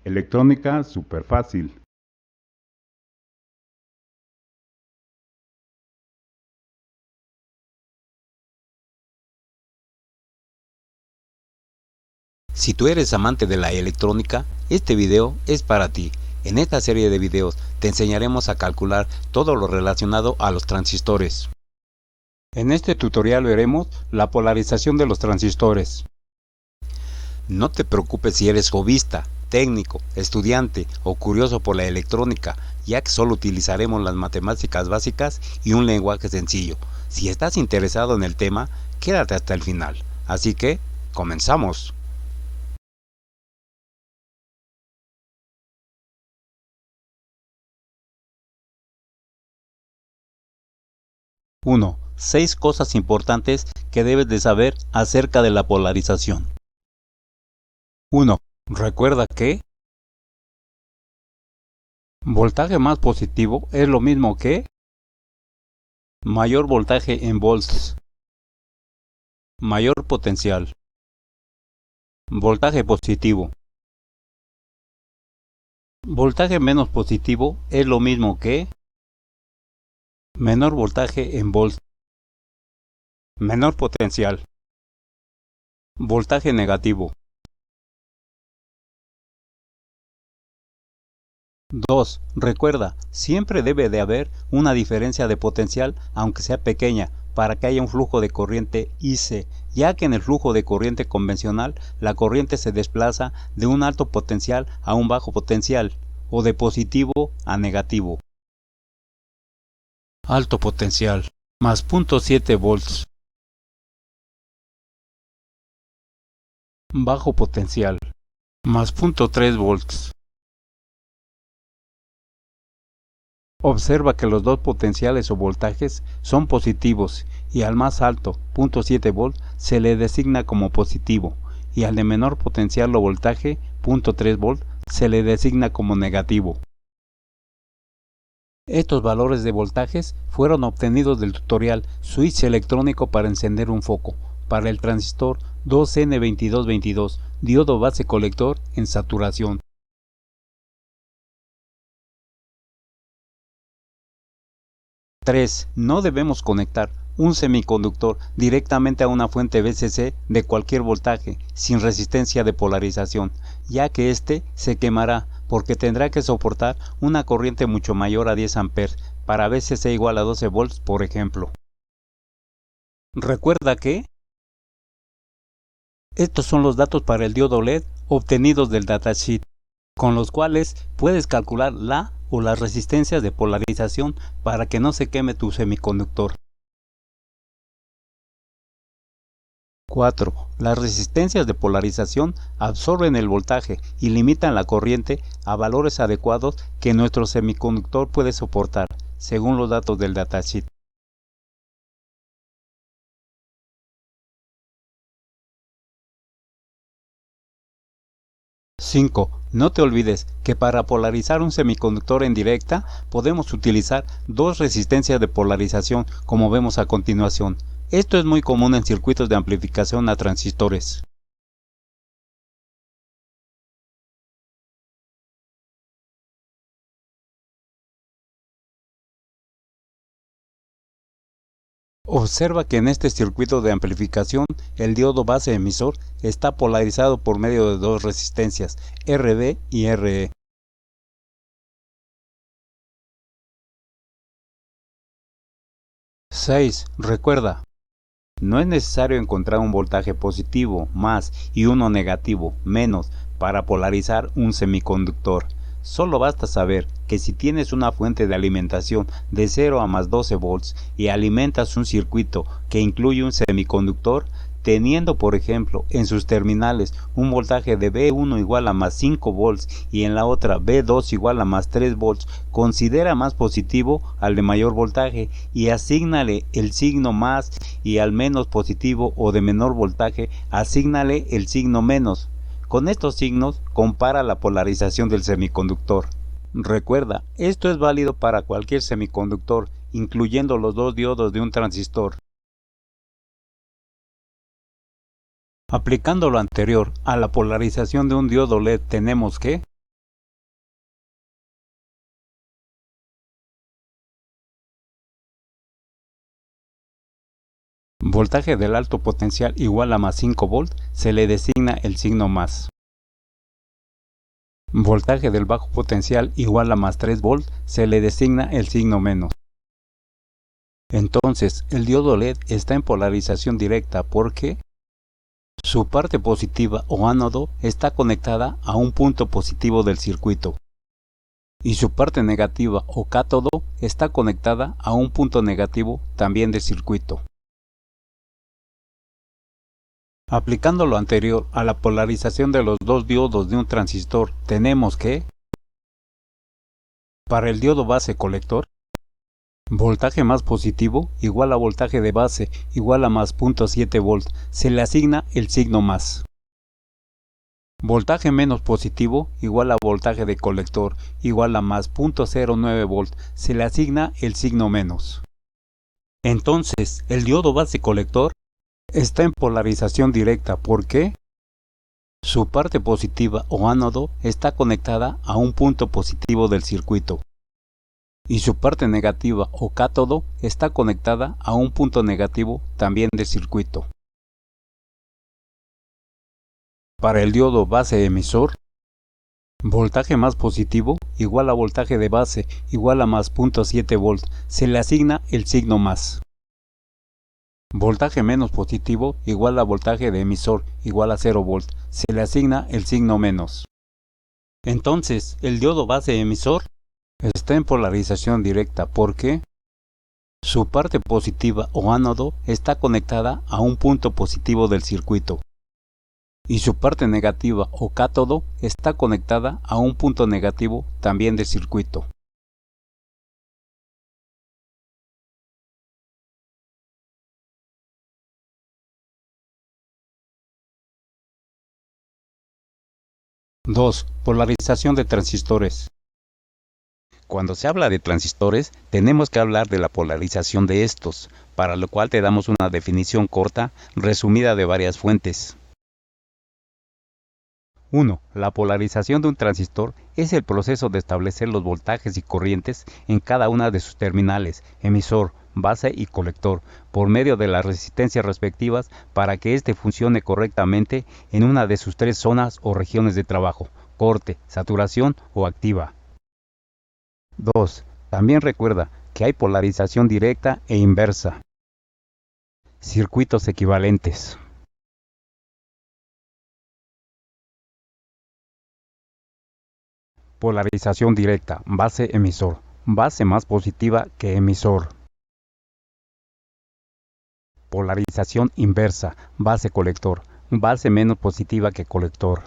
Electrónica súper fácil. Si tú eres amante de la electrónica, este video es para ti. En esta serie de videos te enseñaremos a calcular todo lo relacionado a los transistores. En este tutorial veremos la polarización de los transistores. No te preocupes si eres hobbyista, técnico, estudiante o curioso por la electrónica, ya que solo utilizaremos las matemáticas básicas y un lenguaje sencillo. Si estás interesado en el tema, quédate hasta el final. Así que, comenzamos. ¡1! 6 cosas importantes que debes de saber acerca de la polarización. 1. Recuerda que voltaje más positivo es lo mismo que mayor voltaje en volts, mayor potencial, voltaje positivo. Voltaje menos positivo es lo mismo que menor voltaje en volts, menor potencial, voltaje negativo. 2. Recuerda, siempre debe de haber una diferencia de potencial, aunque sea pequeña, para que haya un flujo de corriente IC, ya que en el flujo de corriente convencional, la corriente se desplaza de un alto potencial a un bajo potencial, o de positivo a negativo. Alto potencial, más 0.7 volts. Bajo potencial, más 0.3 volts. Observa que los dos potenciales o voltajes son positivos y al más alto, 0.7 volts, se le designa como positivo y al de menor potencial o voltaje, 0.3 volts, se le designa como negativo. Estos valores de voltajes fueron obtenidos del tutorial Switch electrónico para encender un foco, para el transistor 2N2222, diodo base colector en saturación. 3. No debemos conectar un semiconductor directamente a una fuente VCC de cualquier voltaje sin resistencia de polarización, ya que éste se quemará porque tendrá que soportar una corriente mucho mayor a 10 amperes para VCC igual a 12 volts, por ejemplo. Recuerda que estos son los datos para el diodo LED obtenidos del datasheet, con los cuales puedes calcular la o las resistencias de polarización para que no se queme tu semiconductor. 4. Las resistencias de polarización absorben el voltaje y limitan la corriente a valores adecuados que nuestro semiconductor puede soportar, según los datos del datasheet. 5. No te olvides que para polarizar un semiconductor en directa podemos utilizar dos resistencias de polarización como vemos a continuación. Esto es muy común en circuitos de amplificación a transistores. Observa que en este circuito de amplificación el diodo base emisor está polarizado por medio de dos resistencias, RB y RE. 6. Recuerda, no es necesario encontrar un voltaje positivo más y uno negativo menos para polarizar un semiconductor. Solo basta saber que si tienes una fuente de alimentación de 0 a más 12 volts y alimentas un circuito que incluye un semiconductor, teniendo por ejemplo en sus terminales un voltaje de B1 igual a más 5 volts y en la otra B2 igual a más 3 volts, considera más positivo al de mayor voltaje y asígnale el signo más, y al menos positivo o de menor voltaje asígnale el signo menos. Con estos signos compara la polarización del semiconductor. Recuerda, esto es válido para cualquier semiconductor, incluyendo los dos diodos de un transistor. Aplicando lo anterior a la polarización de un diodo LED tenemos que Voltaje del alto potencial igual a más 5 volt, se le designa el signo más. Voltaje del bajo potencial igual a más 3 volt, se le designa el signo menos. Entonces, el diodo LED está en polarización directa porque su parte positiva o ánodo está conectada a un punto positivo del circuito y su parte negativa o cátodo está conectada a un punto negativo también del circuito. Aplicando lo anterior a la polarización de los dos diodos de un transistor, tenemos que, para el diodo base colector, voltaje más positivo igual a voltaje de base igual a más 0.7 volt, se le asigna el signo más. Voltaje menos positivo igual a voltaje de colector igual a más 0.09 volt, se le asigna el signo menos. Entonces, el diodo base colector está en polarización directa porque su parte positiva o ánodo está conectada a un punto positivo del circuito y su parte negativa o cátodo está conectada a un punto negativo también del circuito. Para el diodo base emisor, voltaje más positivo igual a voltaje de base igual a más 0.7 volt, se le asigna el signo más. Voltaje menos positivo igual a voltaje de emisor igual a 0 volt, se le asigna el signo menos. Entonces, el diodo base emisor está en polarización directa porque su parte positiva o ánodo está conectada a un punto positivo del circuito y su parte negativa o cátodo está conectada a un punto negativo también del circuito. Dos. Polarización de transistores. Cuando se habla de transistores, tenemos que hablar de la polarización de estos, para lo cual te damos una definición corta, resumida de varias fuentes. 1. La polarización de un transistor es el proceso de establecer los voltajes y corrientes en cada una de sus terminales, emisor, base y colector, por medio de las resistencias respectivas para que éste funcione correctamente en una de sus tres zonas o regiones de trabajo, corte, saturación o activa. 2. También recuerda que hay polarización directa e inversa. Circuitos equivalentes. Polarización directa, base-emisor, base más positiva que emisor. Polarización inversa, base-colector, base menos positiva que colector.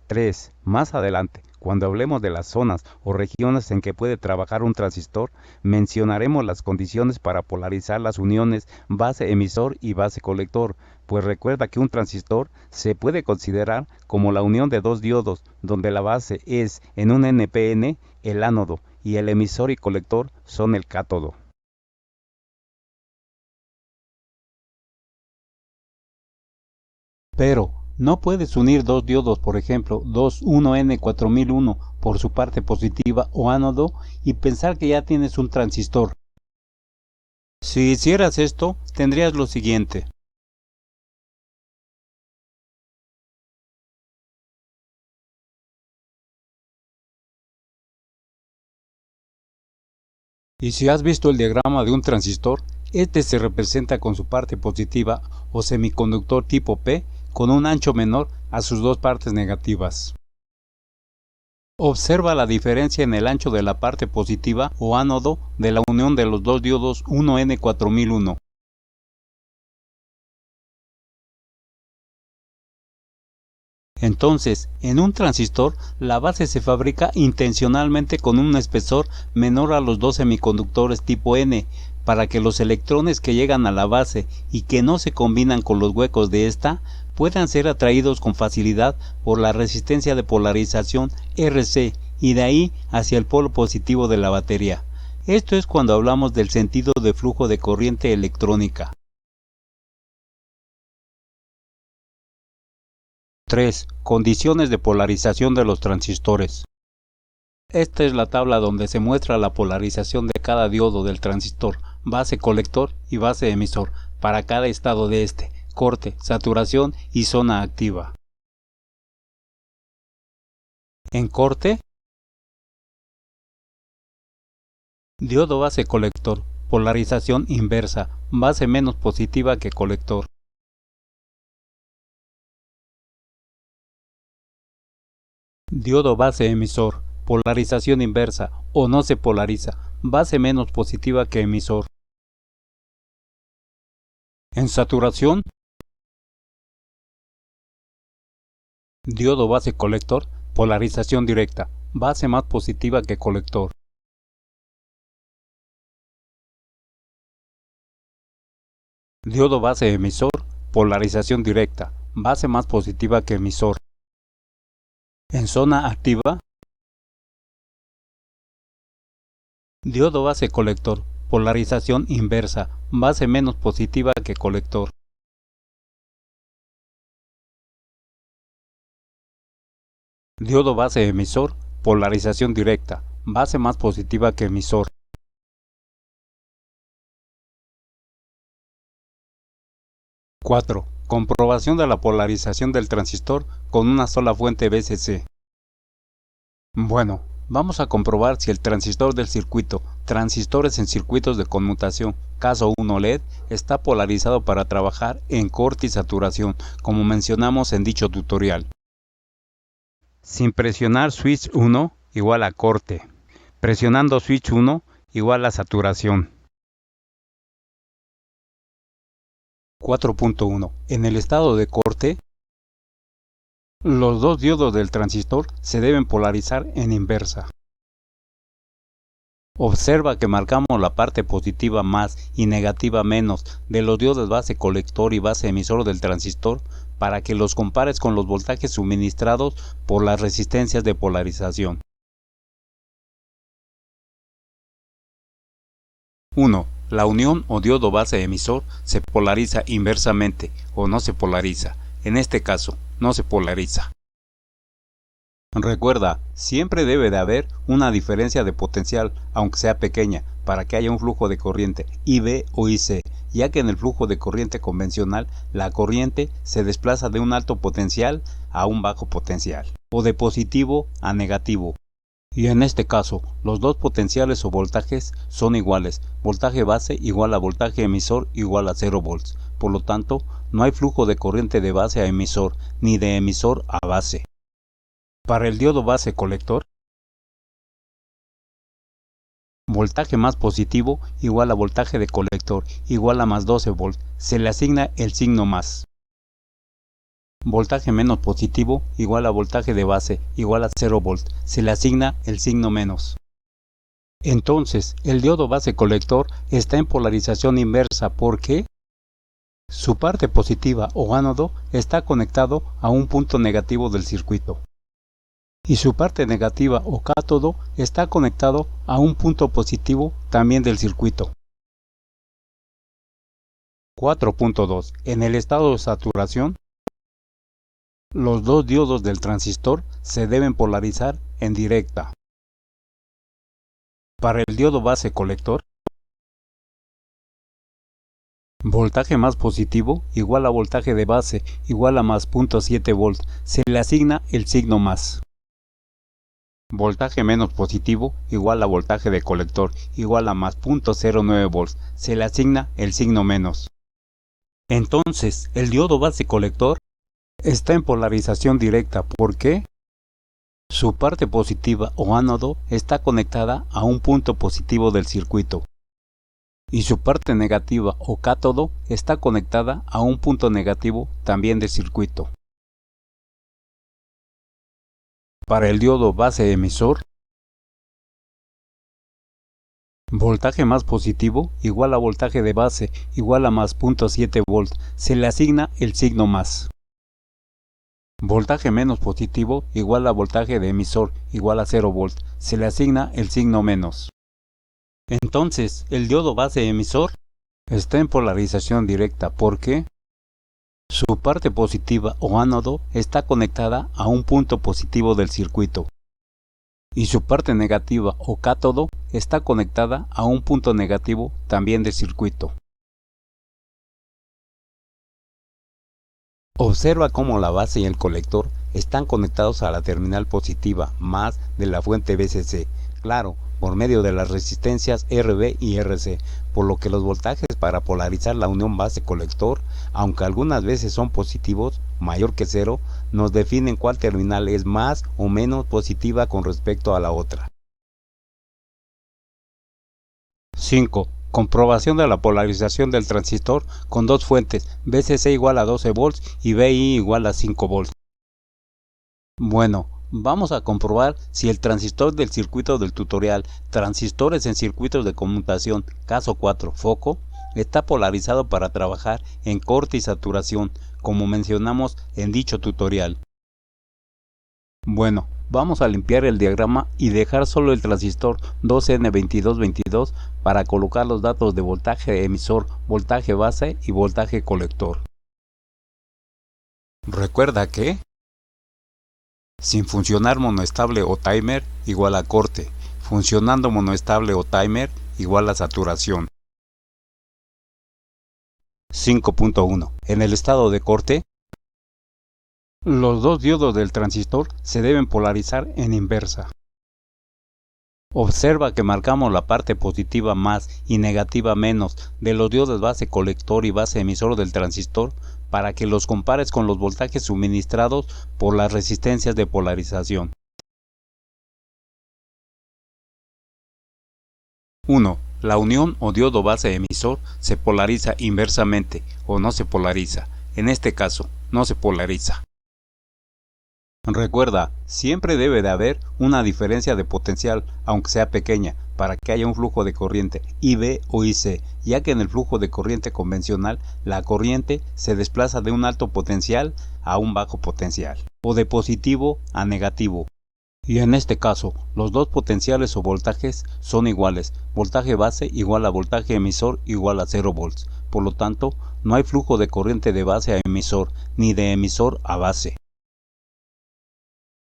3. Más adelante, cuando hablemos de las zonas o regiones en que puede trabajar un transistor, mencionaremos las condiciones para polarizar las uniones base-emisor y base-colector, pues recuerda que un transistor se puede considerar como la unión de dos diodos, donde la base es en un NPN el ánodo y el emisor y colector son el cátodo. Pero no puedes unir dos diodos, por ejemplo, 21N4001 por su parte positiva o ánodo y pensar que ya tienes un transistor. Si hicieras esto, tendrías lo siguiente. Y si has visto el diagrama de un transistor, este se representa con su parte positiva o semiconductor tipo P con un ancho menor a sus dos partes negativas. Observa la diferencia en el ancho de la parte positiva o ánodo de la unión de los dos diodos 1N4001. Entonces, en un transistor, la base se fabrica intencionalmente con un espesor menor a los dos semiconductores tipo N, para que los electrones que llegan a la base y que no se combinan con los huecos de esta, puedan ser atraídos con facilidad por la resistencia de polarización RC y de ahí hacia el polo positivo de la batería. Esto es cuando hablamos del sentido de flujo de corriente electrónica. 3. Condiciones de polarización de los transistores. Esta es la tabla donde se muestra la polarización de cada diodo del transistor, base colector y base emisor, para cada estado de este, corte, saturación y zona activa. En corte, diodo base colector, polarización inversa, base menos positiva que colector. Diodo base emisor, polarización inversa o no se polariza, base menos positiva que emisor. En saturación, diodo base colector, polarización directa, base más positiva que colector. Diodo base emisor, polarización directa, base más positiva que emisor. En zona activa, diodo base colector, polarización inversa, base menos positiva que colector. Diodo base emisor, polarización directa, base más positiva que emisor. Comprobación de la polarización del transistor con una sola fuente BCC. Bueno, vamos a comprobar si el transistor del circuito, transistores en circuitos de conmutación, caso 1 LED, está polarizado para trabajar en corte y saturación, como mencionamos en dicho tutorial. Sin presionar switch 1 igual a corte, presionando switch 1 igual a saturación. 4.1. En el estado de corte, los dos diodos del transistor se deben polarizar en inversa. Observa que marcamos la parte positiva más y negativa menos de los diodos base colector y base emisor del transistor para que los compares con los voltajes suministrados por las resistencias de polarización. 1. La unión o diodo base emisor se polariza inversamente o no se polariza. En este caso, no se polariza. Recuerda, siempre debe de haber una diferencia de potencial, aunque sea pequeña, para que haya un flujo de corriente IB o IC, ya que en el flujo de corriente convencional, la corriente se desplaza de un alto potencial a un bajo potencial, o de positivo a negativo. Y en este caso, los dos potenciales o voltajes son iguales, voltaje base igual a voltaje emisor igual a 0 volts. Por lo tanto, no hay flujo de corriente de base a emisor, ni de emisor a base. Para el diodo base colector, voltaje más positivo igual a voltaje de colector igual a más 12 volts, se le asigna el signo más. Voltaje menos positivo igual a voltaje de base igual a 0 volts, se le asigna el signo menos. Entonces, el diodo base colector está en polarización inversa porque su parte positiva o ánodo está conectado a un punto negativo del circuito y su parte negativa o cátodo está conectado a un punto positivo también del circuito. 4.2. En el estado de saturación, los dos diodos del transistor se deben polarizar en directa. Para el diodo base colector, voltaje más positivo igual a voltaje de base igual a más 0.7 volts, se le asigna el signo más. Voltaje menos positivo igual a voltaje de colector igual a más 0.09 volts, se le asigna el signo menos. Entonces, el diodo base colector está en polarización directa porque su parte positiva o ánodo está conectada a un punto positivo del circuito y su parte negativa o cátodo está conectada a un punto negativo también del circuito. Para el diodo base emisor, voltaje más positivo igual a voltaje de base igual a más 0.7 volts, se le asigna el signo más. Voltaje menos positivo igual a voltaje de emisor igual a 0 volts, se le asigna el signo menos. Entonces, el diodo base emisor está en polarización directa porque su parte positiva o ánodo está conectada a un punto positivo del circuito y su parte negativa o cátodo está conectada a un punto negativo también del circuito. Observa cómo la base y el colector están conectados a la terminal positiva más de la fuente VCC, claro, por medio de las resistencias RB y RC, por lo que los voltajes para polarizar la unión base-colector, aunque algunas veces son positivos, mayor que cero, nos definen cuál terminal es más o menos positiva con respecto a la otra. 5. Comprobación de la polarización del transistor con dos fuentes, VCC igual a 12 volts y VI igual a 5 volts. Bueno, vamos a comprobar si el transistor del circuito del tutorial, transistores en circuitos de conmutación, caso 4, foco, está polarizado para trabajar en corte y saturación, como mencionamos en dicho tutorial. Bueno, vamos a limpiar el diagrama y dejar solo el transistor 2N2222 para colocar los datos de voltaje emisor, voltaje base y voltaje colector. Recuerda que sin funcionar monoestable o timer igual a corte, funcionando monoestable o timer igual a saturación. 5.1. En el estado de corte, los dos diodos del transistor se deben polarizar en inversa. Observa que marcamos la parte positiva más y negativa menos de los diodos base colector y base emisor del transistor para que los compares con los voltajes suministrados por las resistencias de polarización. 1. La unión o diodo base emisor se polariza inversamente o no se polariza. En este caso, no se polariza. Recuerda, siempre debe de haber una diferencia de potencial, aunque sea pequeña, para que haya un flujo de corriente IB o IC, ya que en el flujo de corriente convencional, la corriente se desplaza de un alto potencial a un bajo potencial, o de positivo a negativo. Y en este caso, los dos potenciales o voltajes son iguales, voltaje base igual a voltaje emisor igual a 0 volts. Por lo tanto, no hay flujo de corriente de base a emisor, ni de emisor a base.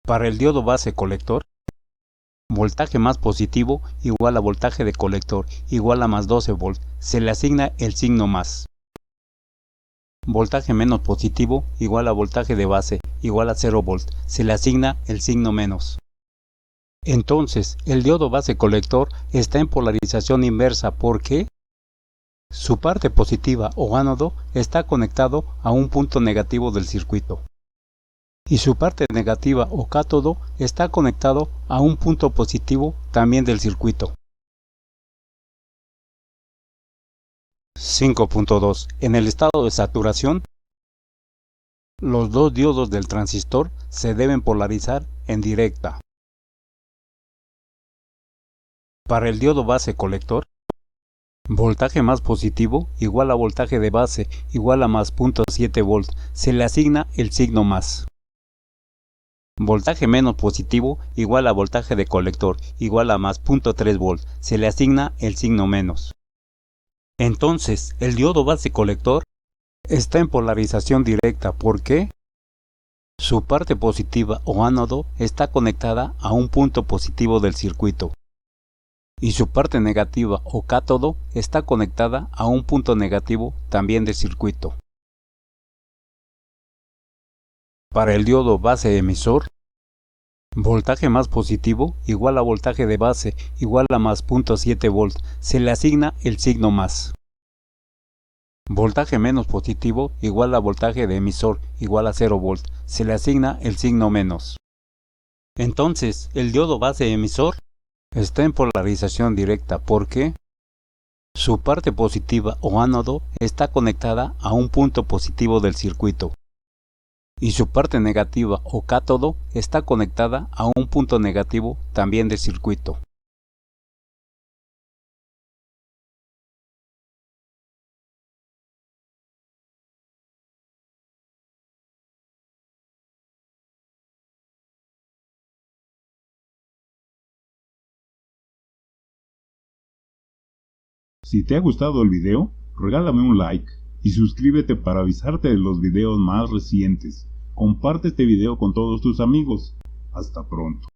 Para el diodo base colector, voltaje más positivo igual a voltaje de colector igual a más 12 volts, se le asigna el signo más. Voltaje menos positivo igual a voltaje de base igual a 0 volts, se le asigna el signo menos. Entonces, el diodo base colector está en polarización inversa porque su parte positiva o ánodo está conectado a un punto negativo del circuito. Y su parte negativa o cátodo está conectado a un punto positivo también del circuito. 5.2. En el estado de saturación, los dos diodos del transistor se deben polarizar en directa. Para el diodo base colector, voltaje más positivo igual a voltaje de base igual a más 0.7 volts, se le asigna el signo más. Voltaje menos positivo igual a voltaje de colector igual a más 0.3 volts, se le asigna el signo menos. Entonces, el diodo base colector está en polarización directa porque su parte positiva o ánodo está conectada a un punto positivo del circuito y su parte negativa o cátodo está conectada a un punto negativo también del circuito. Para el diodo base emisor, voltaje más positivo igual a voltaje de base igual a más 0.7 volts, se le asigna el signo más. Voltaje menos positivo igual a voltaje de emisor igual a 0 volts, se le asigna el signo menos. Entonces, el diodo base emisor está en polarización directa porque su parte positiva o ánodo está conectada a un punto positivo del circuito y su parte negativa o cátodo está conectada a un punto negativo también del circuito. Si te ha gustado el video, regálame un like y suscríbete para avisarte de los videos más recientes. Comparte este video con todos tus amigos. Hasta pronto.